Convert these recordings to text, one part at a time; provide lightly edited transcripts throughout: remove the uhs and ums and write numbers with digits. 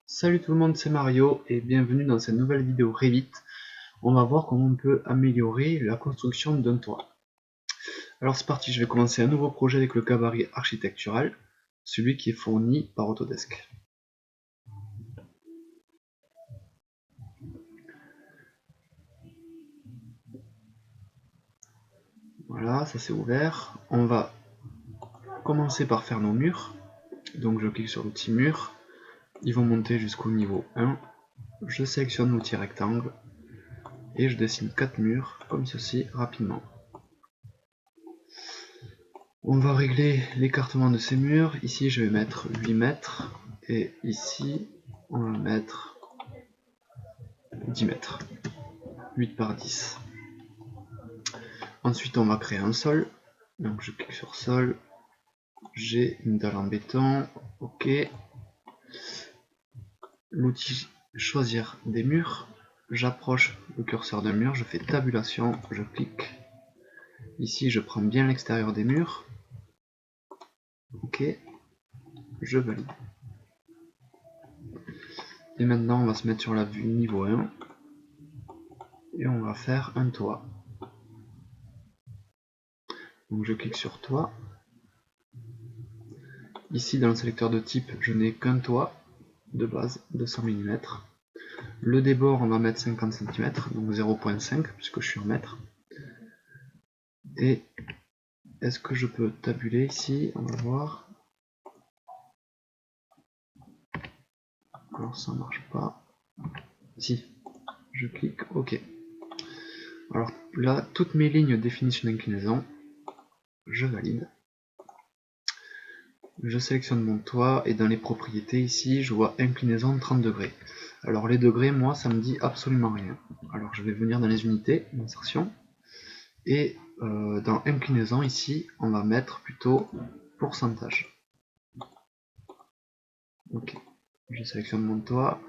Salut tout le monde, c'est Mario et bienvenue dans cette nouvelle vidéo Revit. On va voir comment on peut améliorer la construction d'un toit. Alors c'est parti, je vais commencer un nouveau projet avec le gabarit architectural, celui qui est fourni par Autodesk. Voilà, ça c'est ouvert. On va commencer par faire nos murs. Donc je clique sur l'outil mur. Ils vont monter jusqu'au niveau 1. Je sélectionne l'outil rectangle et je dessine 4 murs comme ceci rapidement. On va régler l'écartement de ces murs. Ici je vais mettre 8 mètres et ici on va mettre 10 mètres. 8 par 10. Ensuite on va créer un sol. Donc je clique sur sol. J'ai une dalle en béton. OK. L'outil choisir des murs. J'approche le curseur d'un mur. Je fais tabulation. Je clique. Ici je prends bien l'extérieur des murs. OK. Je valide. Et maintenant on va se mettre sur la vue niveau 1. Et on va faire un toit. Donc je clique sur toit. Ici dans le sélecteur de type, je n'ai qu'un toit de base, 200 mm. Le débord, on va mettre 50 cm, donc 0.5 puisque je suis en mètres. Et est-ce que je peux tabuler ici? On va voir. Alors ça marche pas. Si, je clique OK. Alors là, toutes mes lignes définissent une inclinaison. Je valide. Je sélectionne mon toit et dans les propriétés ici, je vois inclinaison de 30 degrés. Alors les degrés, moi, ça me dit absolument rien. Alors je vais venir dans les unités, insertion, et dans inclinaison ici, on va mettre plutôt pourcentage. Ok, je sélectionne mon toit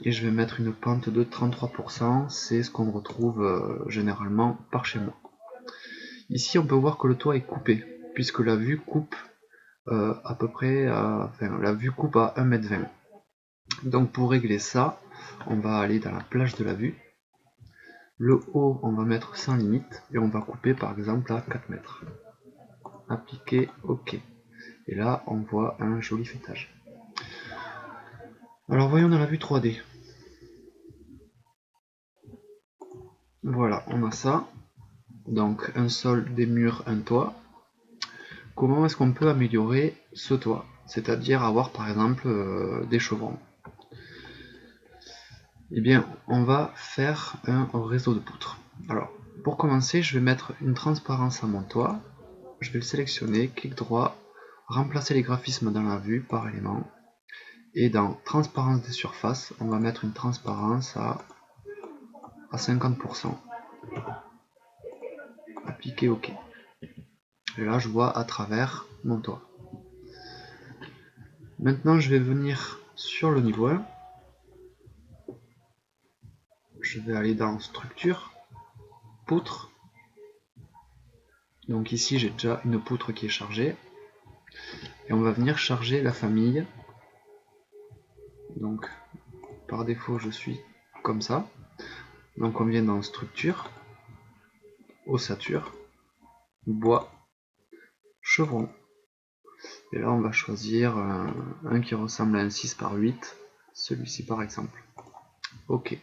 et je vais mettre une pente de 33%, c'est ce qu'on retrouve généralement par chez moi. Ici on peut voir que le toit est coupé, puisque la vue coupe à peu près, la vue coupe à 1,20 m. Donc pour régler ça, on va aller dans la plage de la vue. Le haut, on va mettre sans limite et on va couper par exemple à 4 mètres. Appliquer, OK. Et là, on voit un joli fêtage. Alors voyons dans la vue 3D. Voilà, on a ça. Donc un sol, des murs, un toit. Comment est-ce qu'on peut améliorer ce toit? C'est-à-dire avoir par exemple des chevrons. Eh bien, on va faire un réseau de poutres. Alors, pour commencer, je vais mettre une transparence à mon toit. Je vais le sélectionner, clic droit, remplacer les graphismes dans la vue par élément. Et dans transparence des surfaces, on va mettre une transparence à 50%. Appliquer OK. Et là, je vois à travers mon toit. Maintenant, je vais venir sur le niveau 1. Je vais aller dans structure, poutre. Donc ici, j'ai déjà une poutre qui est chargée. Et on va venir charger la famille. Donc, par défaut, je suis comme ça. Donc, on vient dans structure, ossature, bois, chevron. Et là, on va choisir un qui ressemble à un 6 par 8, celui-ci par exemple. OK.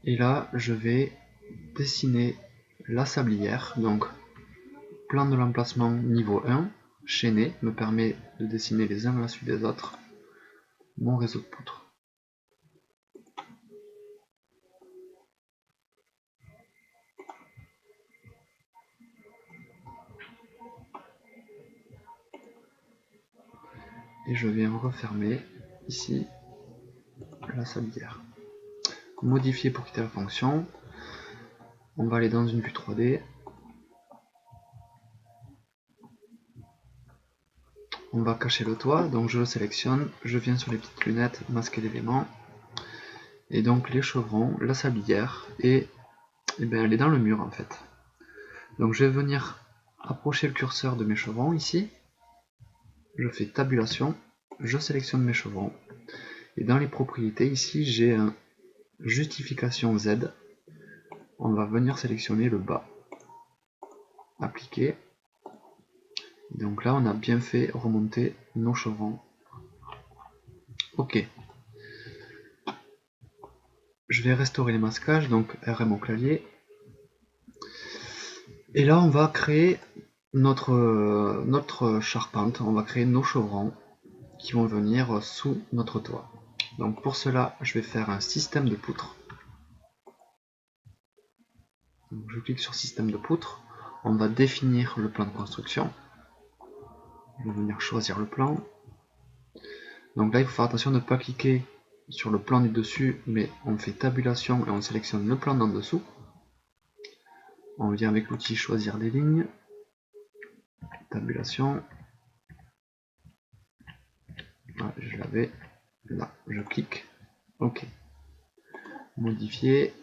Et là, je vais dessiner la sablière. Donc, plan de l'emplacement niveau 1, chaîné, me permet de dessiner les uns à la suite des autres mon réseau de poutres. Et je viens refermer ici la sablière. Modifier pour quitter la fonction. On va aller dans une vue 3D. On va cacher le toit, donc je le sélectionne, je viens sur les petites lunettes, masquer l'élément. Et donc les chevrons, la sablière, et bien, elle est dans le mur en fait. Donc je vais venir approcher le curseur de mes chevrons ici. je fais tabulation, je sélectionne mes chevrons, et dans les propriétés, ici j'ai un justification Z, on va venir sélectionner le bas, appliquer, donc là on a bien fait remonter nos chevrons. Ok. Je vais restaurer les masquages, donc RM au clavier. Et là on va créer notre charpente, on va créer nos chevrons qui vont venir sous notre toit. Donc pour cela, je vais faire un système de poutres. Donc je clique sur système de poutres, on va définir le plan de construction. Je vais venir choisir le plan. Donc là il faut faire attention de ne pas cliquer sur le plan du dessus, mais on fait tabulation et on sélectionne le plan d'en dessous. On vient avec l'outil choisir des lignes, tabulation. Ah, je l'avais là, je clique, ok, modifier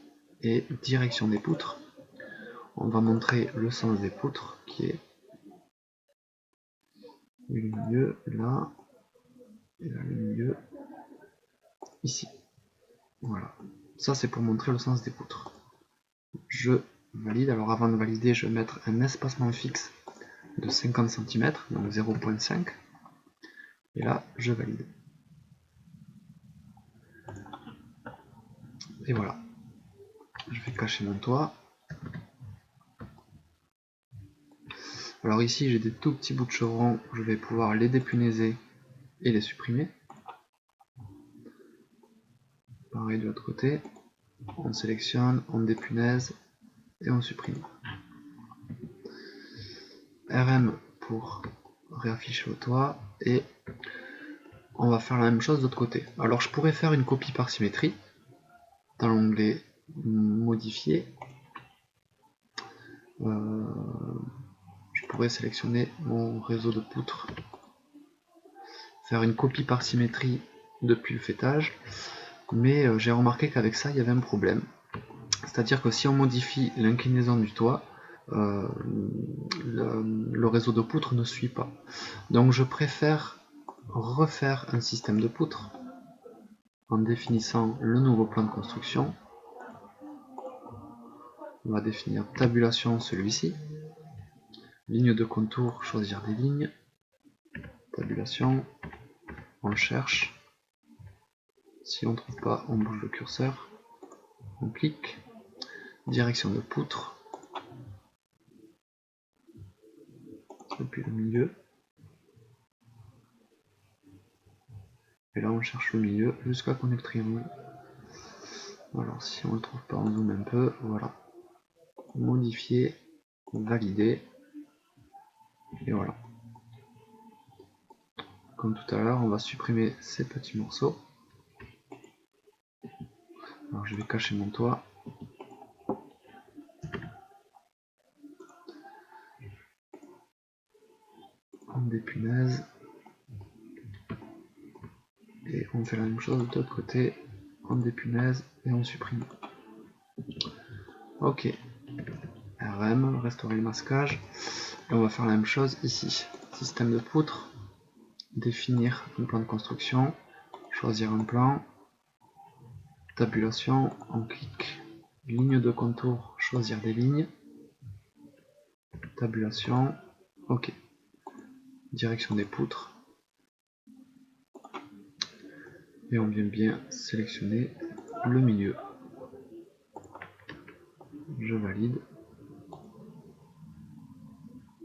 et direction des poutres. On va montrer le sens des poutres qui est le milieu là, et là le milieu ici. Voilà, ça c'est pour montrer le sens des poutres. Je valide. Alors avant de valider, je vais mettre un espacement fixe de 50 cm, donc 0.5, et là je valide. Et voilà, je vais cacher mon toit. Alors ici j'ai des tout petits bouts de chevrons, je vais pouvoir les dépunaiser et les supprimer. Pareil de l'autre côté, on sélectionne, on dépunaise et on supprime. RM pour réafficher le toit et on va faire la même chose de l'autre côté. Alors je pourrais faire une copie par symétrie dans l'onglet modifier. Je pourrais sélectionner mon réseau de poutres, faire une copie par symétrie depuis le fêtage, mais j'ai remarqué qu'avec ça il y avait un problème. C'est-à-dire que si on modifie l'inclinaison du toit, le réseau de poutres ne suit pas. Donc je préfère refaire un système de poutres en définissant le nouveau plan de construction. On va définir tabulation, celui-ci, ligne de contour, choisir des lignes, tabulation, on cherche, si on ne trouve pas, on bouge le curseur, on clique, direction de poutre, depuis le milieu, et là on cherche le milieu jusqu'à qu'on ait le triangle. Alors si on ne le trouve pas, on zoome un peu, voilà, modifier, valider, et voilà. Comme tout à l'heure, on va supprimer ces petits morceaux. Alors je vais cacher mon toit. On dépunaise. Et on fait la même chose de l'autre côté. On dépunaise et on supprime. Ok. RM, restaurer le masquage. Et on va faire la même chose ici. Système de poutres. Définir un plan de construction. Choisir un plan. Tabulation, on clique. Ligne de contour, choisir des lignes. Tabulation, ok. Direction des poutres. Et on vient bien sélectionner le milieu. Je valide.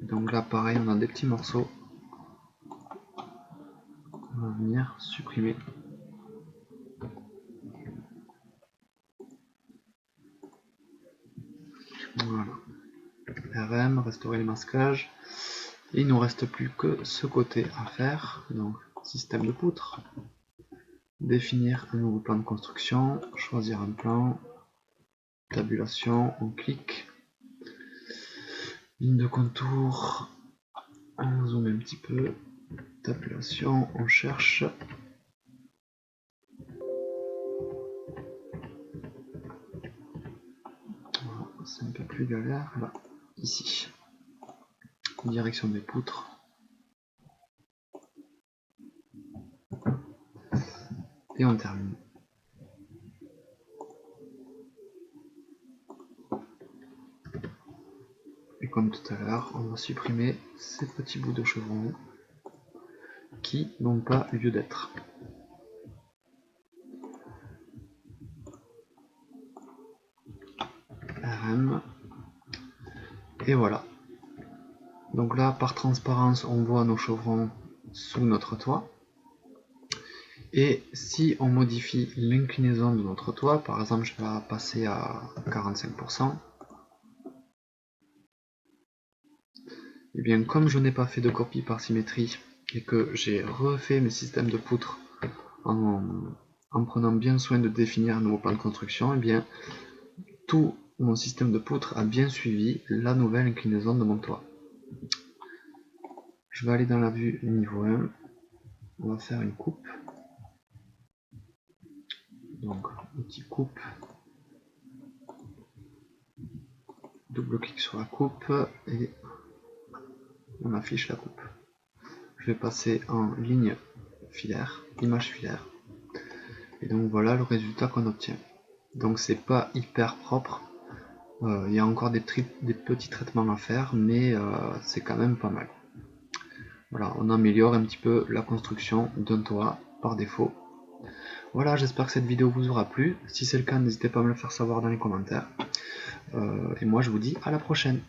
Donc là pareil, on a des petits morceaux. On va venir supprimer. Voilà. RM, restaurer les masquages. Et il ne nous reste plus que ce côté à faire. Donc système de poutres. Définir un nouveau plan de construction. Choisir un plan. Tabulation, on clique. Ligne de contour. On zoome un petit peu. Tabulation, on cherche. Voilà, c'est un peu plus galère. Là, ici. Direction des poutres. et on termine. Et comme tout à l'heure, on va supprimer ces petits bouts de chevrons qui n'ont pas lieu d'être. RM. Et voilà. Donc là, par transparence, on voit nos chevrons sous notre toit. Et si on modifie l'inclinaison de notre toit, par exemple, je vais la passer à 45%, et bien comme je n'ai pas fait de copie par symétrie et que j'ai refait mes systèmes de poutres en prenant bien soin de définir un nouveau plan de construction, et bien tout mon système de poutres a bien suivi la nouvelle inclinaison de mon toit. Je vais aller dans la vue niveau 1, on va faire une coupe. Donc, outil coupe, double clic sur la coupe et on affiche la coupe. Je vais passer en ligne filaire, image filaire, et donc voilà le résultat qu'on obtient. Donc c'est pas hyper propre, il y a encore des petits traitements à faire, mais c'est quand même pas mal. Voilà, on améliore un petit peu la construction d'un toit par défaut. Voilà, j'espère que cette vidéo vous aura plu. Si c'est le cas, n'hésitez pas à me le faire savoir dans les commentaires. Et moi je vous dis à la prochaine.